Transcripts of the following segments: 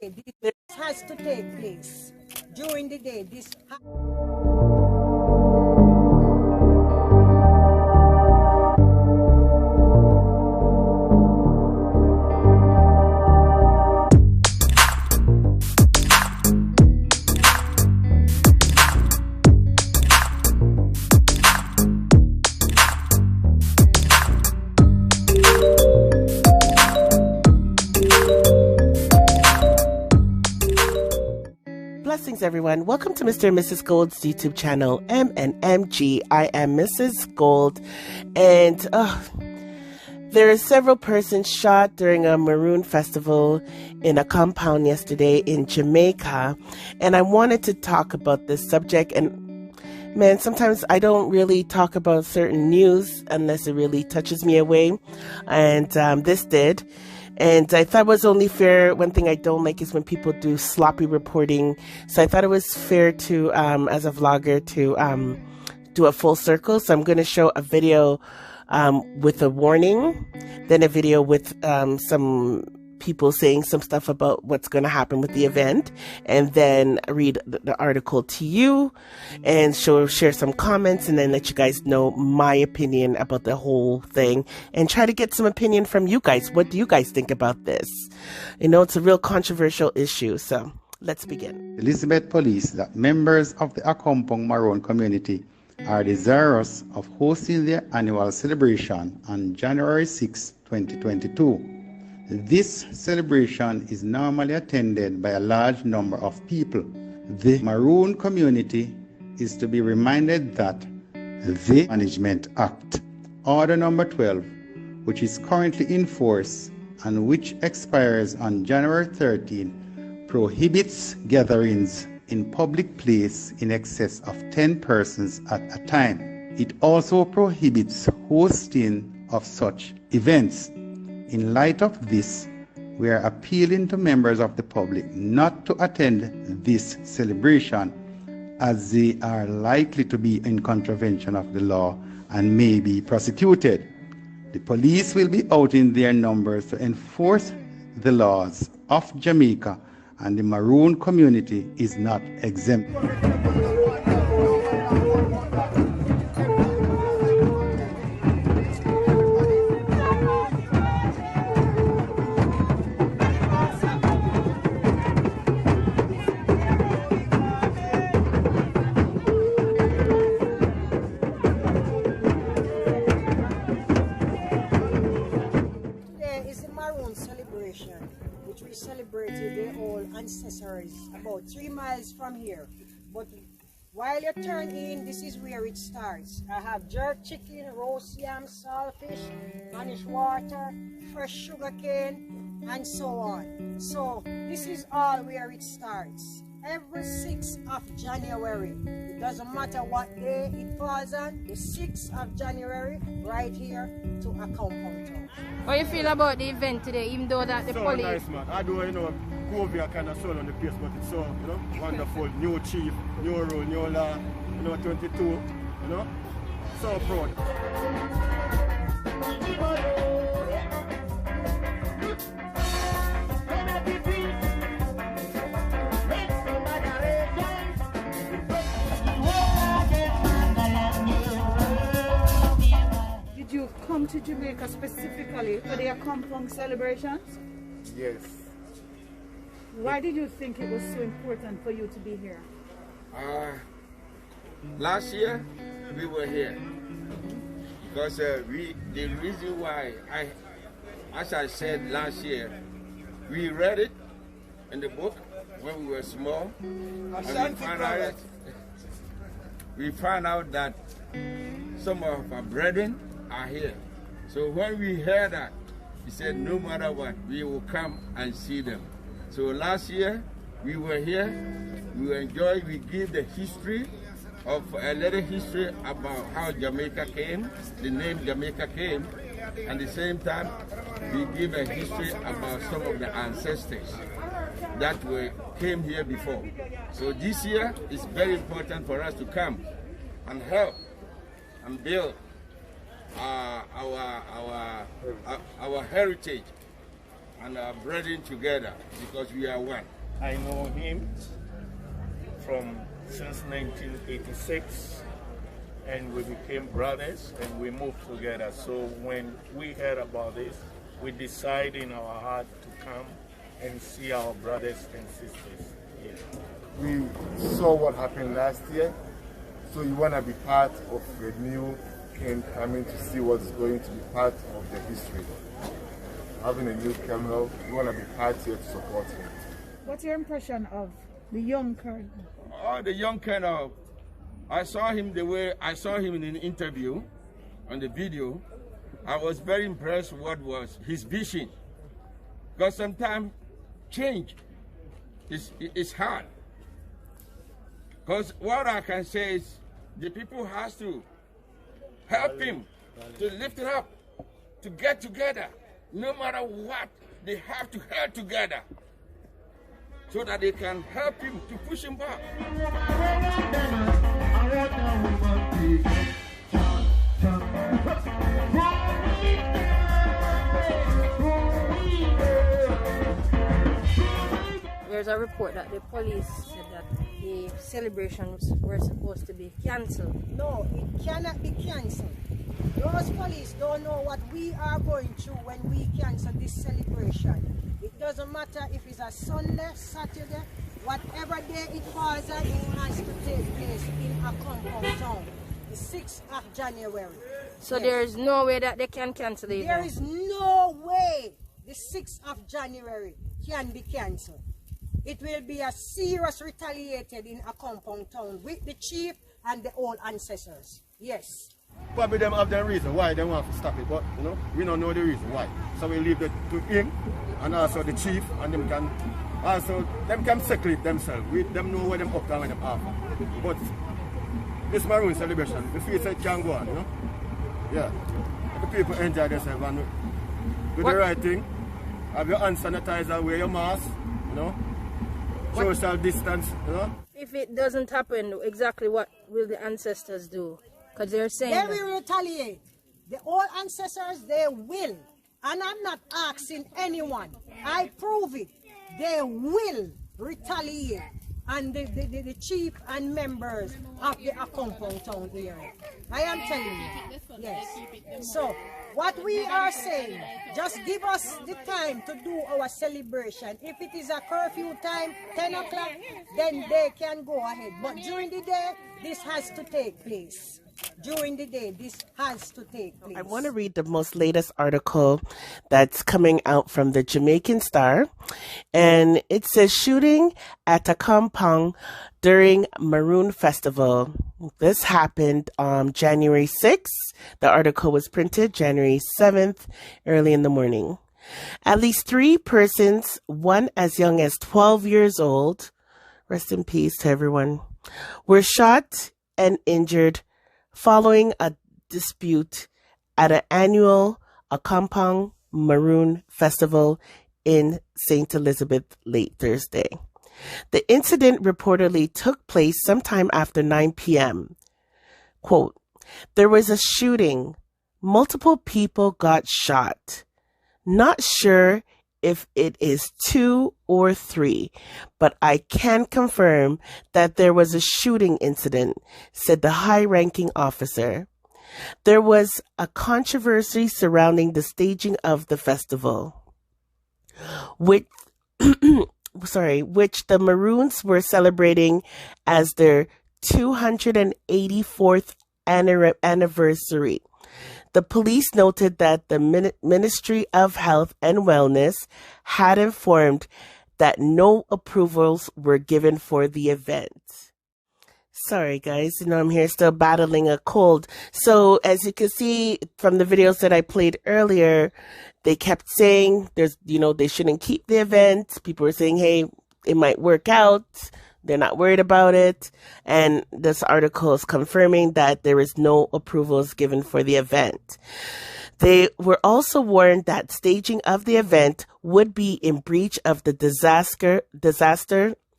This has to take place during the day. Blessings, everyone. Welcome to Mr. and Mrs. Gold's YouTube channel, M&MG. I am Mrs. Gold, and there are several persons shot during a Maroon festival in Accompong yesterday in Jamaica, and I wanted to talk about this subject. And man, sometimes I don't really talk about certain news unless it really touches me away, and this did. And I thought it was only fair. One thing I don't like is when people do sloppy reporting. So I thought it was fair to, as a vlogger, to do a full circle. So I'm going to show a video with a warning, then a video with some people saying some stuff about what's going to happen with the event, and then read the article to you and share some comments, and then let you guys know my opinion about the whole thing and try to get some opinion from you guys. What do you guys think about this? You know, it's a real controversial issue, so let's begin. Elizabeth Police that members of the Accompong Maroon community are desirous of hosting their annual celebration on January 6, 2022. This celebration is normally attended by a large number of people. The Maroon community is to be reminded that the Management Act, Order Number 12, which is currently in force and which expires on January 13, prohibits gatherings in public place in excess of 10 persons at a time. It also prohibits hosting of such events. In light of this, we are appealing to members of the public not to attend this celebration, as they are likely to be in contravention of the law and may be prosecuted. The police will be out in their numbers to enforce the laws of Jamaica, and the Maroon community is not exempt. Celebration, which we celebrated their old ancestors about 3 miles from here. But while you turn in, this is where it starts. I have jerk chicken, roast yam, saltfish, Spanish water, fresh sugar cane, and so on. So this is all where it starts. Every 6th of January, it doesn't matter what day it falls on, the 6th of January, right here to Accompong town. How you feel about the event today, even though that the so police... nice, man. I do, COVID kind of soul on the place, but it's so, wonderful. New chief, new rule, new law, 22, so proud. Come to Jamaica specifically for the Accompong celebrations? Yes. Why did you think it was so important for you to be here? Last year we were here because the reason why as I said last year, we read it in the book when we were small, and we found out that some of our brethren are here. So when we heard that, he said no matter what, we will come and see them. So last year we were here, we enjoyed, we give the history of a little history about how Jamaica came, the name Jamaica came, and at the same time we give a history about some of the ancestors that came here before. So this year is very important for us to come and help and build our heritage and are brethren together because we are one. I know him since 1986, and we became brothers and we moved together. So when we heard about this, we decided in our heart to come and see our brothers and sisters here. We saw what happened last year, so you want to be part of the new king coming to see what's going to be part of the history. Having a new camel, you want to be part here to support him. What's your impression of the young Colonel? Oh, the young Colonel, I saw him the way I saw him in an interview on the video. I was very impressed with what was his vision. Because sometimes change is hard. Because what I can say is the people has to help him to lift it up, to get together. No matter what, they have to help together so that they can help him to push him back. There's a report that the police said that the celebrations were supposed to be cancelled. No, it cannot be cancelled. Those police don't know what we are going through when we cancel this celebration. It doesn't matter if it's a Sunday, Saturday, whatever day it falls on, it has to take place in Accompong town, the 6th of January. So yes. there is no way that they can cancel it. There is no way the 6th of January can be cancelled. It will be a serious retaliated in Accompong town with the chief and the old ancestors. Yes. Probably them have their reason why they want to stop it, but you know, we don't know the reason why. So we leave it to him and also the chief, and them can settle it themselves. We them know where them up and where them off. But this Maroon celebration, the feel it can go on, you know? Yeah. The people enjoy themselves and do the right thing. Have your hand sanitizer, wear your mask, you know? Social distance, you know? If it doesn't happen, exactly what will the ancestors do? Because they're saying they will retaliate. The old ancestors, they will. And I'm not asking anyone. I prove it. They will retaliate. And the chief and members of the Accompong town area. I am telling you. Yes. So, what we are saying, just give us the time to do our celebration. If it is a curfew time, 10 o'clock, then they can go ahead. But during the day, this has to take place. During the day, this has to take place. I want to read the most latest article that's coming out from the Jamaican Star. And it says, shooting at Accompong during Maroon Festival. This happened on January 6th. The article was printed January 7th, early in the morning. At least 3 persons, one as young as 12 years old, rest in peace to everyone, were shot and injured following a dispute at an annual Accompong Maroon Festival in St. Elizabeth late Thursday. The incident reportedly took place sometime after 9 p.m. Quote, there was a shooting. Multiple people got shot. Not sure if it is 2 or 3, but I can confirm that there was a shooting incident, said the high-ranking officer. There was a controversy surrounding the staging of the festival, which the Maroons were celebrating as their 284th anniversary. The police noted that the Ministry of Health and Wellness had informed that no approvals were given for the event. Sorry, guys. I'm here still battling a cold. So as you can see from the videos that I played earlier, they kept saying they shouldn't keep the event. People were saying, hey, it might work out. They're not worried about it. And this article is confirming that there is no approvals given for the event. They were also warned that staging of the event would be in breach of the Disaster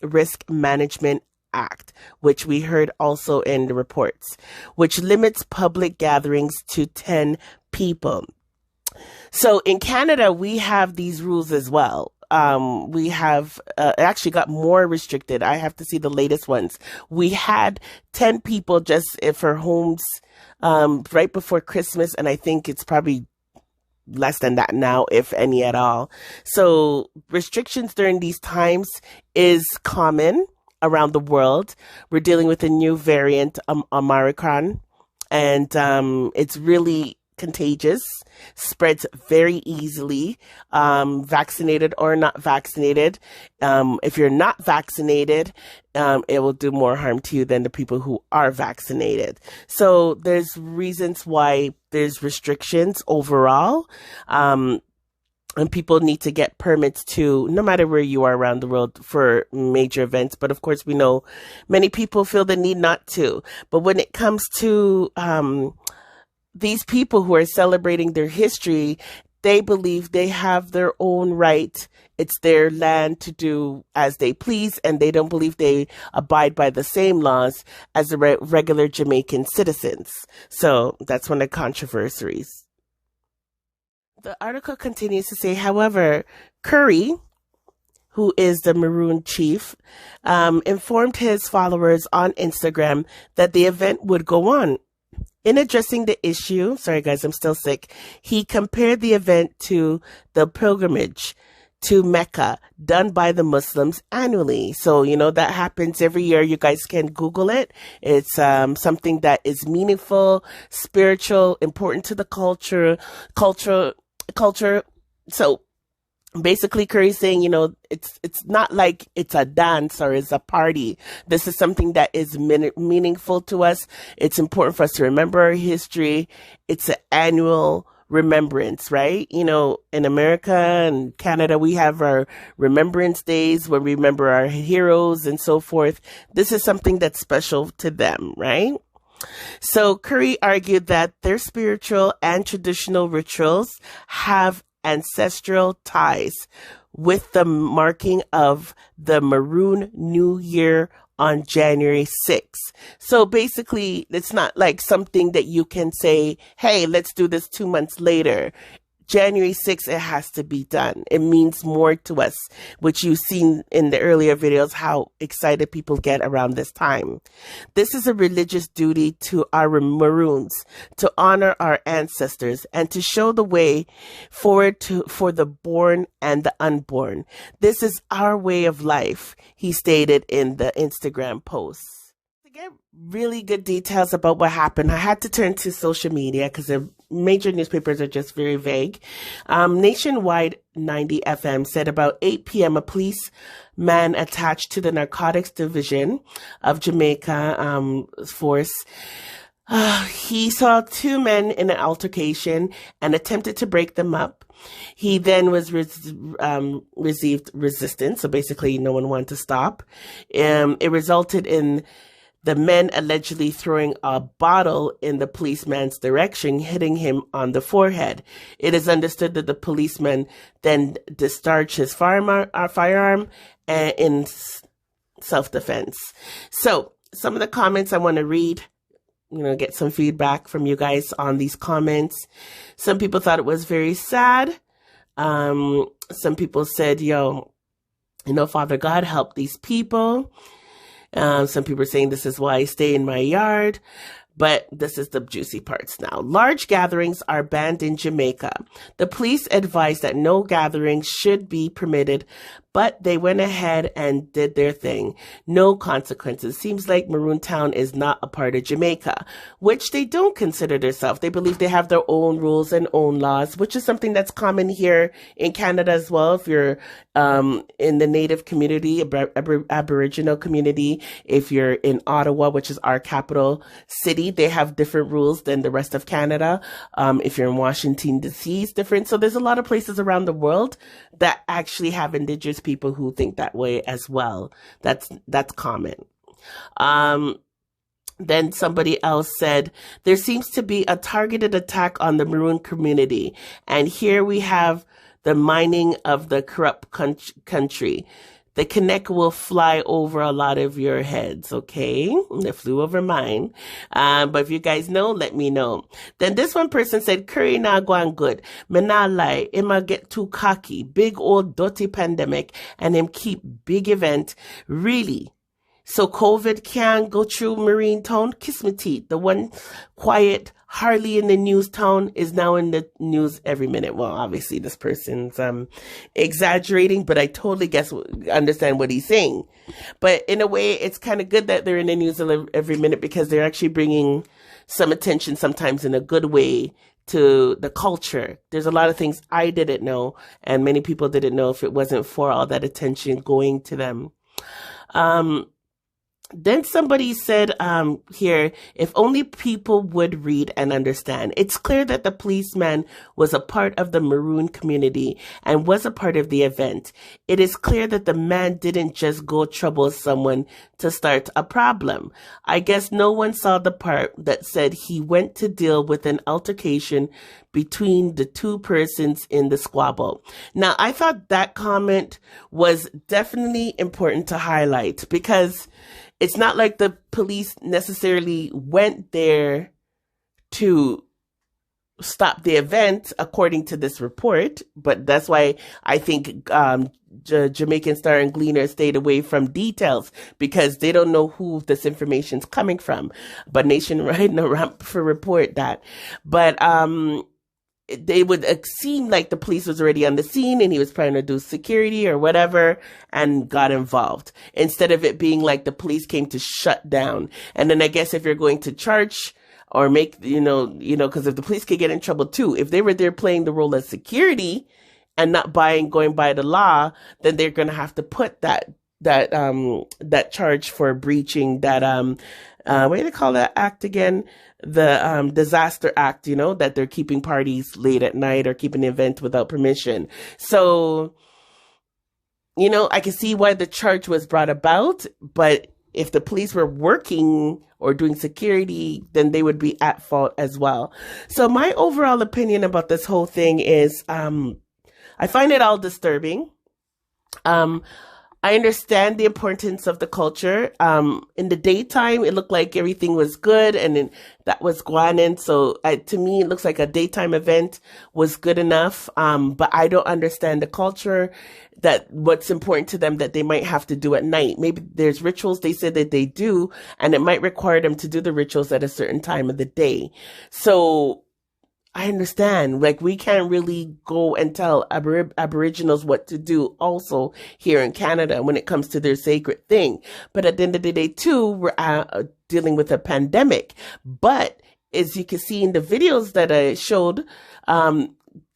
Risk Management Act, which we heard also in the reports, which limits public gatherings to 10 people. So in Canada, we have these rules as well. We have actually got more restricted. I have to see the latest ones. We had 10 people just for homes right before Christmas, and I think it's probably less than that now, if any at all. So restrictions during these times is common around the world. We're dealing with a new variant, Omicron, and it's really contagious, spreads very easily, vaccinated or not vaccinated. If you're not vaccinated, it will do more harm to you than the people who are vaccinated. So there's reasons why there's restrictions overall. And people need to get permits to, no matter where you are around the world, for major events. But of course, we know many people feel the need not to. But when it comes to these people who are celebrating their history, they believe they have their own right. It's their land to do as they please, and they don't believe they abide by the same laws as the regular Jamaican citizens. So that's one of the controversies. The article continues to say, however, Curry, who is the Maroon chief, informed his followers on Instagram that the event would go on. In addressing the issue, sorry guys, I'm still sick, he compared the event to the pilgrimage to Mecca done by the Muslims annually. So, you know, that happens every year. You guys can Google it. It's something that is meaningful, spiritual, important to the culture. So basically, Curry's saying, you know, it's not like it's a dance or it's a party. This is something that is meaningful to us. It's important for us to remember our history. It's an annual remembrance, right? You know, in America and Canada, we have our remembrance days where we remember our heroes and so forth. This is something that's special to them, right? So Curry argued that their spiritual and traditional rituals have ancestral ties with the marking of the Maroon New Year on January 6th. So basically, it's not like something that you can say, hey, let's do this 2 months later. January 6th, it has to be done. It means more to us, which you've seen in the earlier videos, how excited people get around this time. This is a religious duty to our Maroons to honor our ancestors and to show the way forward for the born and the unborn. This is our way of life, he stated in the Instagram post. To get really good details about what happened, I had to turn to social media because the major newspapers are just very vague. Nationwide 90 FM said about 8 p.m. a policeman attached to the narcotics division of Jamaica force, he saw two men in an altercation and attempted to break them up. He then was received resistance, so basically no one wanted to stop. It resulted in the men allegedly throwing a bottle in the policeman's direction, hitting him on the forehead. It is understood that the policeman then discharged his firearm in self-defense. So some of the comments I want to read, get some feedback from you guys on these comments. Some people thought it was very sad. Some people said, Father God, help these people. Some people are saying this is why I stay in my yard. But this is the juicy parts now. Large gatherings are banned in Jamaica. The police advised that no gatherings should be permitted, but they went ahead and did their thing. No consequences. Seems like Maroon Town is not a part of Jamaica, which they don't consider themselves. They believe they have their own rules and own laws, which is something that's common here in Canada as well. If you're in the Native community, Aboriginal community, if you're in Ottawa, which is our capital city, they have different rules than the rest of Canada. If you're in Washington, D.C., it's different. So there's a lot of places around the world that actually have Indigenous people who think that way as well. That's common. Then somebody else said, there seems to be a targeted attack on the Maroon community. And here we have the mining of the corrupt country. the Connect will fly over a lot of your heads, okay? It flew over mine. But if you guys know, let me know. Then this one person said, curry na going good. Me nah lie, him a get too cocky. Big old dirty pandemic and him keep big event. Really? So COVID can go through Marine Town? Kiss me teeth. The one quiet, hardly in the news town is now in the news every minute. Well, obviously this person's exaggerating, but I totally understand what he's saying. But in a way, it's kind of good that they're in the news every minute because they're actually bringing some attention, sometimes in a good way, to the culture. There's a lot of things I didn't know, and many people didn't know if it wasn't for all that attention going to them. Then somebody said here, if only people would read and understand. It's clear that the policeman was a part of the Maroon community and was a part of the event. It is clear that the man didn't just go trouble someone to start a problem. I guess no one saw the part that said he went to deal with an altercation between the two persons in the squabble. Now, I thought that comment was definitely important to highlight because it's not like the police necessarily went there to stop the event, according to this report. But that's why I think Jamaican Star and Gleaner stayed away from details because they don't know who this information's coming from. But Nationwide no ramp for report that. But they would seem like the police was already on the scene and he was trying to do security or whatever and got involved instead of it being like the police came to shut down. And then I guess if you're going to charge or make, because if the police could get in trouble too, if they were there playing the role of security and not going by the law, then they're going to have to put that charge for breaching that, what do they call that act again? The Disaster Act, that they're keeping parties late at night or keeping the event without permission. So, I can see why the charge was brought about, but if the police were working or doing security, then they would be at fault as well. So my overall opinion about this whole thing is, I find it all disturbing. I understand the importance of the culture. In the daytime, it looked like everything was good and then that was going in. So to me, it looks like a daytime event was good enough. But I don't understand the culture, that what's important to them that they might have to do at night. Maybe there's rituals they said that they do, and it might require them to do the rituals at a certain time of the day. So I understand, like, we can't really go and tell Aboriginals what to do also here in Canada when it comes to their sacred thing. But at the end of the day, too, we're dealing with a pandemic. But as you can see in the videos that I showed,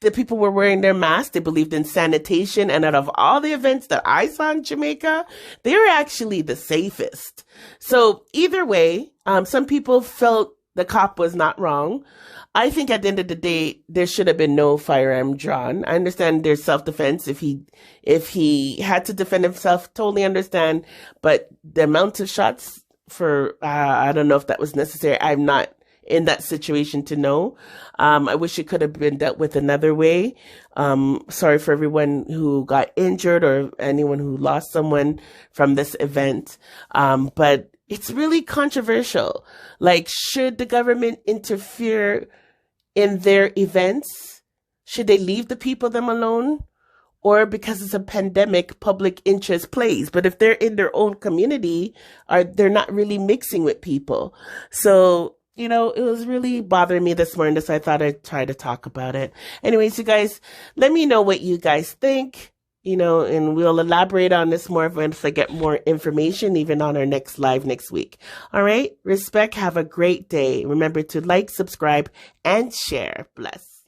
the people were wearing their masks. They believed in sanitation. And out of all the events that I saw in Jamaica, they were actually the safest. So either way, some people felt the cop was not wrong. I think at the end of the day, there should have been no firearm drawn. I understand there's self-defense. If he had to defend himself, totally understand. But the amount of shots for, I don't know if that was necessary. I'm not in that situation to know. I wish it could have been dealt with another way. Sorry for everyone who got injured or anyone who lost someone from this event. But it's really controversial. Like, should the government interfere in their events? Should they leave the people them alone? Or because it's a pandemic, public interest plays. But if they're in their own community, they're not really mixing with people. So, it was really bothering me this morning, so I thought I'd try to talk about it. Anyways, you guys, let me know what you guys think. And we'll elaborate on this more once I get more information, even on our next live next week. All right. Respect. Have a great day. Remember to like, subscribe, and share. Bless.